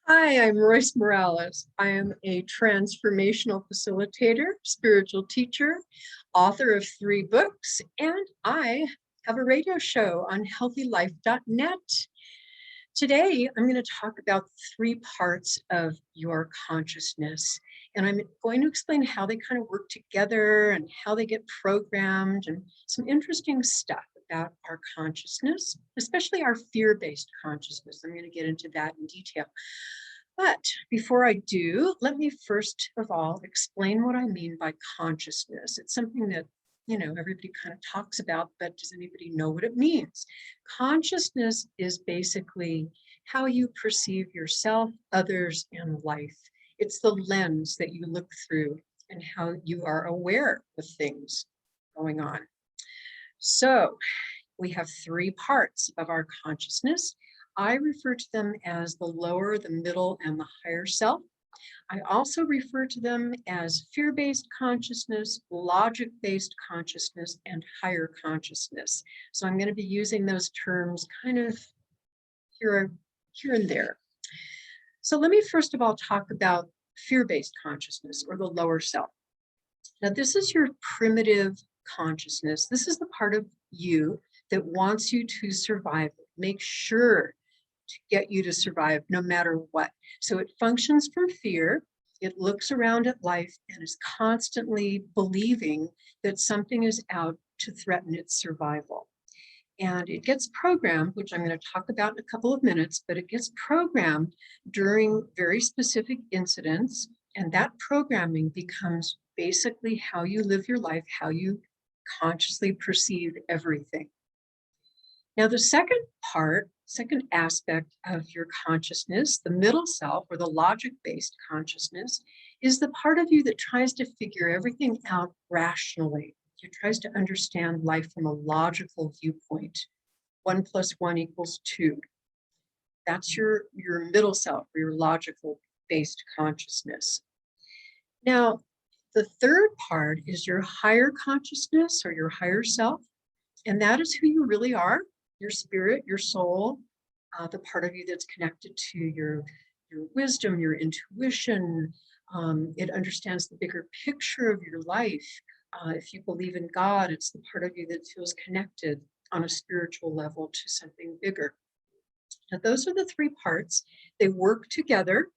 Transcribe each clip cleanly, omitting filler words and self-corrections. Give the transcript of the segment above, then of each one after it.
Hi, I'm Royce Morales. I am a transformational facilitator, spiritual teacher, author of 3 books, and I have a radio show on healthylife.net. Today, I'm going to talk about 3 parts of your consciousness, and I'm going to explain how they kind of work together and how they get programmed and some interesting stuff about our consciousness, especially our fear-based consciousness. I'm going to get into that in detail. But before I do, let me first of all explain what I mean by consciousness. It's something that, everybody kind of talks about, but does anybody know what it means? Consciousness is basically how you perceive yourself, others, and life. It's the lens that you look through and how you are aware of things going on. So we have 3 parts of our consciousness. I refer to them as the lower, the middle, and the higher self. I also refer to them as fear-based consciousness, logic-based consciousness, and higher consciousness. So I'm going to be using those terms kind of here and there. So let me first of all talk about fear-based consciousness, or the lower self. Now, this is your primitive consciousness. This is the part of you that wants you to survive. Make sure to get you to survive no matter what. So it functions from fear. It looks around at life and is constantly believing that something is out to threaten its survival. And it gets programmed, which I'm going to talk about in a couple of minutes, but it gets programmed during very specific incidents. And that programming becomes basically how you live your life, how you consciously perceive everything. Now, the second aspect of your consciousness, the middle self, or the logic-based consciousness, is the part of you that tries to figure everything out rationally. It tries to understand life from a logical viewpoint. 1 + 1 = 2. That's your middle self, or your logical-based consciousness. Now, the third part is your higher consciousness, or your higher self, and that is who you really are. Your spirit, your soul, the part of you that's connected to your wisdom, your intuition. It understands the bigger picture of your life. If you believe in God, it's the part of you that feels connected on a spiritual level to something bigger. Now, those are the 3 parts. They work together,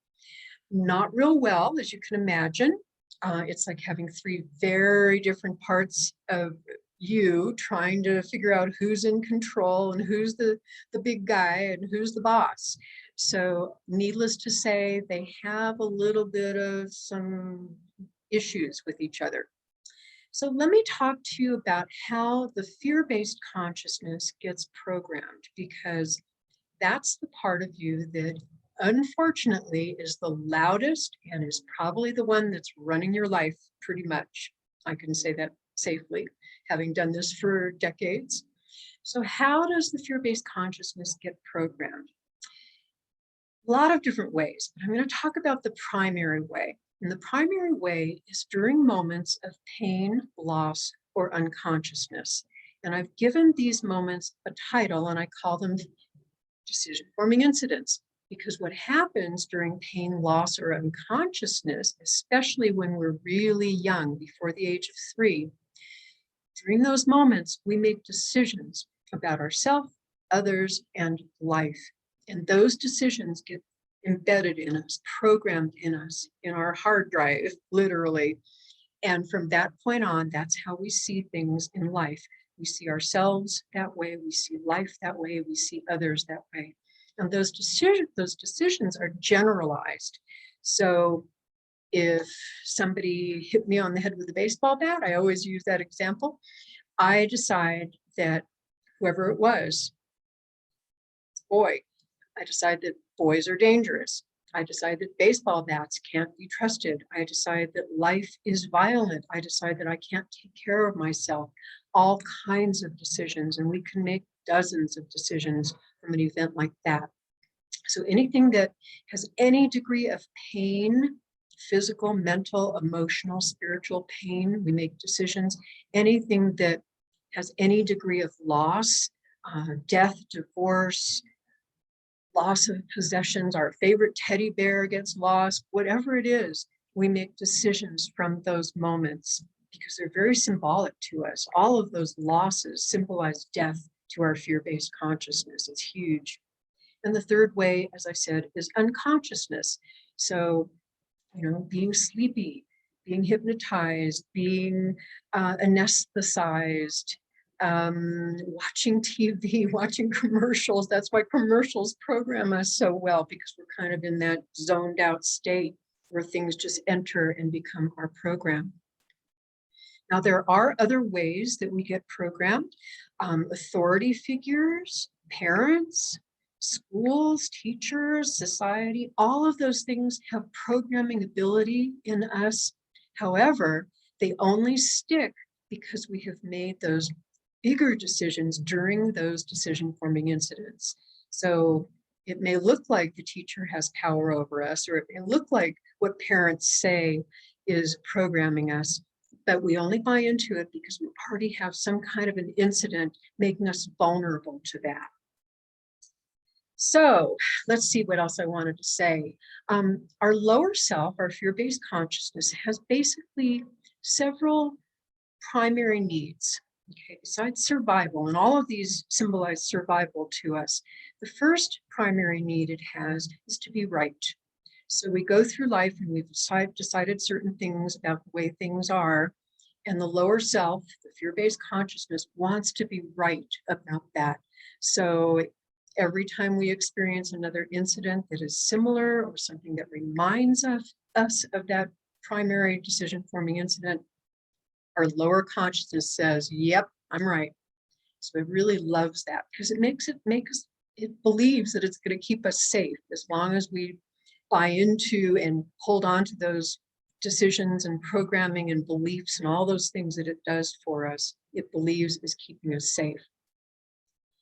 not real well, as you can imagine. It's like having 3 very different parts of you trying to figure out who's in control and who's the big guy and who's the boss. So needless to say, they have a little bit of some issues with each other. So let me talk to you about how the fear-based consciousness gets programmed, because that's the part of you that unfortunately is the loudest and is probably the one that's running your life pretty much. I can say that safely, having done this for decades. So how does the fear-based consciousness get programmed? A lot of different ways, but I'm going to talk about the primary way. And the primary way is during moments of pain, loss, or unconsciousness. And I've given these moments a title, and I call them decision-forming incidents, because what happens during pain, loss, or unconsciousness, especially when we're really young, before the age of 3, during those moments, we make decisions about ourselves, others, and life. And those decisions get embedded in us, programmed in us, in our hard drive, literally. And from that point on, that's how we see things in life. We see ourselves that way, we see life that way, we see others that way. And those decisions are generalized. So if somebody hit me on the head with a baseball bat, I always use that example. I decide that whoever it was, boy, I decide that boys are dangerous. I decide that baseball bats can't be trusted. I decide that life is violent. I decide that I can't take care of myself. All kinds of decisions, and we can make dozens of decisions from an event like that. So anything that has any degree of pain, physical, mental, emotional, spiritual pain, we make decisions. Anything that has any degree of loss, death, divorce, loss of possessions, our favorite teddy bear gets lost, whatever it is, we make decisions from those moments because they're very symbolic to us. All of those losses symbolize death to our fear-based consciousness. It's huge. And the third way, as I said, is unconsciousness. So, being sleepy, being hypnotized, being anesthetized, watching TV, watching commercials. That's why commercials program us so well, because we're kind of in that zoned out state where things just enter and become our program. Now, there are other ways that we get programmed. Authority figures, parents, schools, teachers, society, all of those things have programming ability in us. However, they only stick because we have made those bigger decisions during those decision-forming incidents. So it may look like the teacher has power over us, or it may look like what parents say is programming us, but we only buy into it because we already have some kind of an incident making us vulnerable to that. So let's see what else I wanted to say. Our lower self, our fear-based consciousness, has basically several primary needs. Okay, besides survival, and all of these symbolize survival to us. The first primary need it has is to be right. So we go through life and we've decided certain things about the way things are, and the lower self, the fear-based consciousness, wants to be right about that. So every time we experience another incident that is similar or something that reminds us of that primary decision-forming incident, our lower consciousness says, yep, I'm right. So it really loves that because it believes that it's going to keep us safe as long as we buy into and hold on to those decisions and programming and beliefs and all those things that it does for us. It believes is keeping us safe.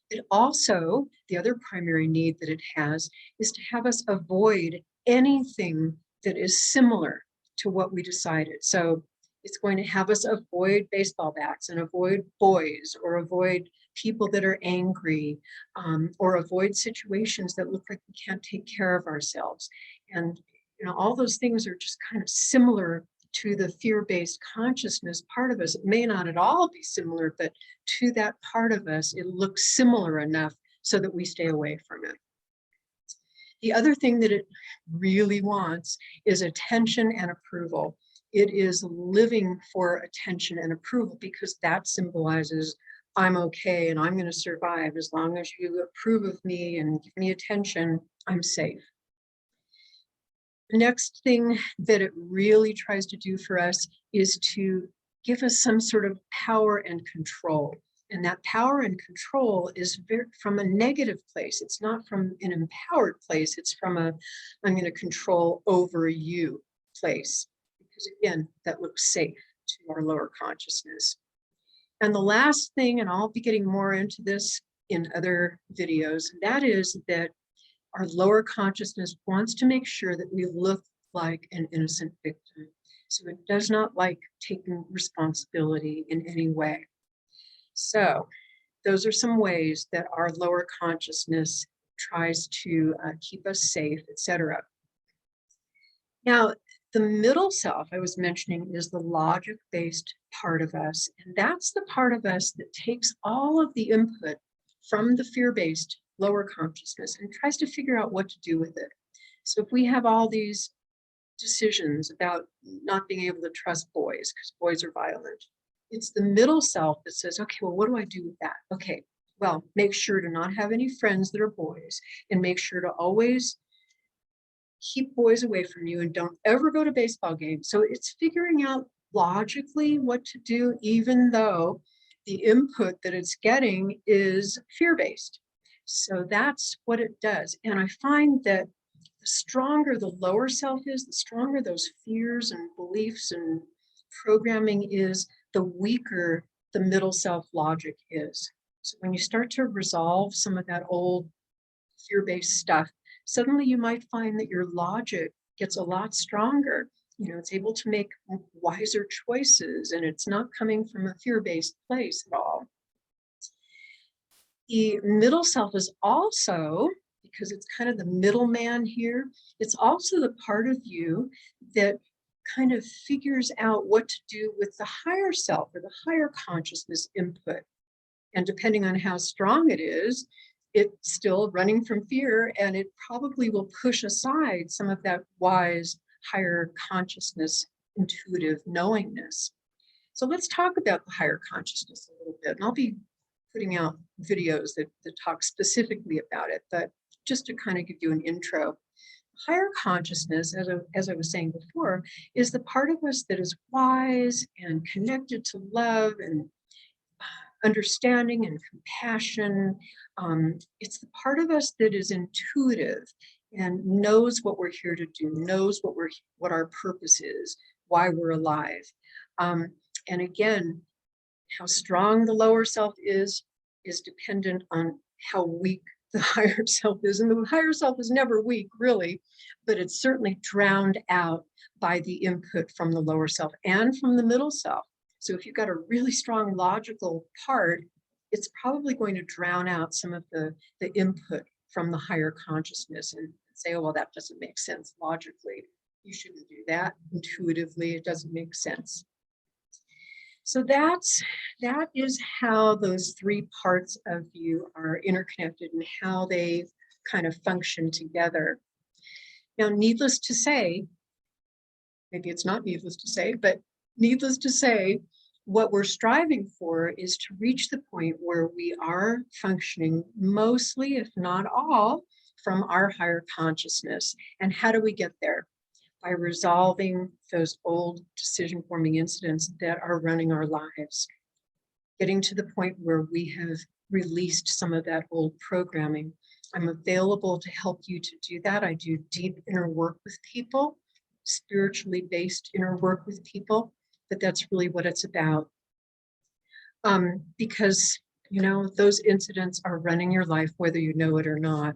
It also, the other primary need that it has is to have us avoid anything that is similar to what we decided. So it's going to have us avoid baseball bats and avoid boys, or avoid people that are angry, or avoid situations that look like we can't take care of ourselves. And all those things are just kind of similar to the fear-based consciousness part of us. It may not at all be similar, but to that part of us, it looks similar enough so that we stay away from it. The other thing that it really wants is attention and approval. It is living for attention and approval because that symbolizes I'm okay and I'm going to survive. As long as you approve of me and give me attention, I'm safe. The next thing that it really tries to do for us is to give us some sort of power and control. And that power and control is from a negative place. It's not from an empowered place. It's from a I'm going to control over you place. Because again, that looks safe to our lower consciousness. And the last thing, and I'll be getting more into this in other videos, that is that our lower consciousness wants to make sure that we look like an innocent victim. So it does not like taking responsibility in any way. So those are some ways that our lower consciousness tries to keep us safe, etc. Now, the middle self I was mentioning is the logic-based part of us. And that's the part of us that takes all of the input from the fear-based lower consciousness and tries to figure out what to do with it. So if we have all these decisions about not being able to trust boys because boys are violent, it's the middle self that says, okay, well, what do I do with that? Okay, well, make sure to not have any friends that are boys, and make sure to always keep boys away from you, and don't ever go to baseball games. So it's figuring out logically what to do, even though the input that it's getting is fear-based. So that's what it does. And I find that the stronger the lower self is, the stronger those fears and beliefs and programming is, the weaker the middle self logic is. So when you start to resolve some of that old fear-based stuff, suddenly you might find that your logic gets a lot stronger. It's able to make wiser choices, and it's not coming from a fear-based place at all. The middle self is also, because it's kind of the middleman here. It's also the part of you that kind of figures out what to do with the higher self or the higher consciousness input. And depending on how strong it is, it's still running from fear, and it probably will push aside some of that wise, higher consciousness, intuitive knowingness. So let's talk about the higher consciousness a little bit. And I'll be putting out videos that talk specifically about it, but just to kind of give you an intro. Higher consciousness, as I was saying before, is the part of us that is wise and connected to love and understanding and compassion. It's the part of us that is intuitive and knows what we're here to do, knows what our purpose is, why we're alive. And again, how strong the lower self is dependent on how weak the higher self is. And the higher self is never weak, really, but it's certainly drowned out by the input from the lower self and from the middle self. So if you've got a really strong logical part, it's probably going to drown out some of the input from the higher consciousness and say, oh, well, that doesn't make sense logically. You shouldn't do that intuitively. It doesn't make sense. So that is how those three parts of you are interconnected and how they kind of function together. Now, needless to say, maybe it's not needless to say, but needless to say, what we're striving for is to reach the point where we are functioning mostly, if not all, from our higher consciousness. And how do we get there? By resolving those old decision-forming incidents that are running our lives, getting to the point where we have released some of that old programming. I'm available to help you to do that. I do deep inner work with people, spiritually based inner work with people, but that's really what it's about. Because, you know, those incidents are running your life, whether you know it or not.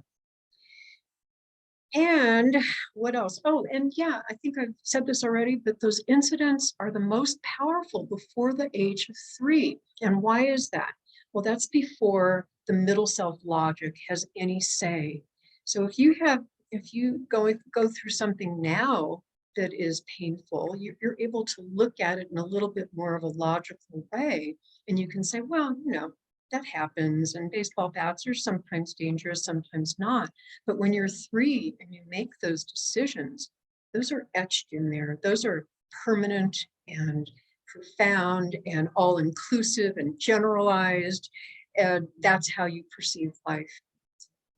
And what else? Oh, and yeah, I think I've said this already, but those incidents are the most powerful before the age of 3. And why is that? Well, that's before the middle self logic has any say. So if you go through something now that is painful, you're able to look at it in a little bit more of a logical way. And you can say, well, you know, that happens, and baseball bats are sometimes dangerous, sometimes not. But when you're 3 and you make those decisions, those are etched in there. Those are permanent and profound and all-inclusive and generalized. And that's how you perceive life,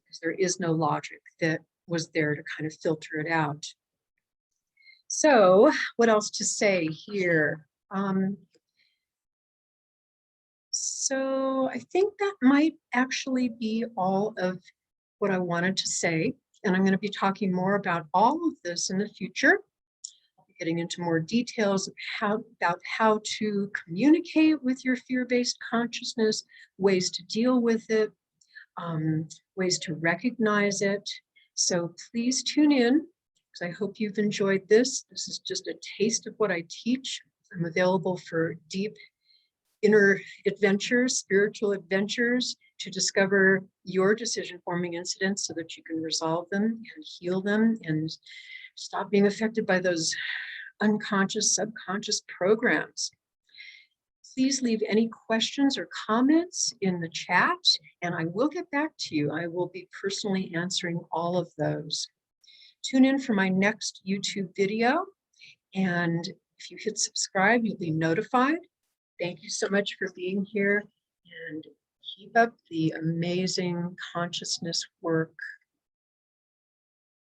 because there is no logic that was there to kind of filter it out. So what else to say here? So I think that might actually be all of what I wanted to say. And I'm going to be talking more about all of this in the future. I'll be getting into more details about how to communicate with your fear-based consciousness, ways to deal with it, ways to recognize it. So please tune in, because I hope you've enjoyed this. This is just a taste of what I teach. I'm available for deep inner adventures, spiritual adventures, to discover your decision-forming incidents so that you can resolve them and heal them and stop being affected by those unconscious, subconscious programs. Please leave any questions or comments in the chat, and I will get back to you. I will be personally answering all of those. Tune in for my next YouTube video, and if you hit subscribe, you'll be notified. Thank you so much for being here, and keep up the amazing consciousness work.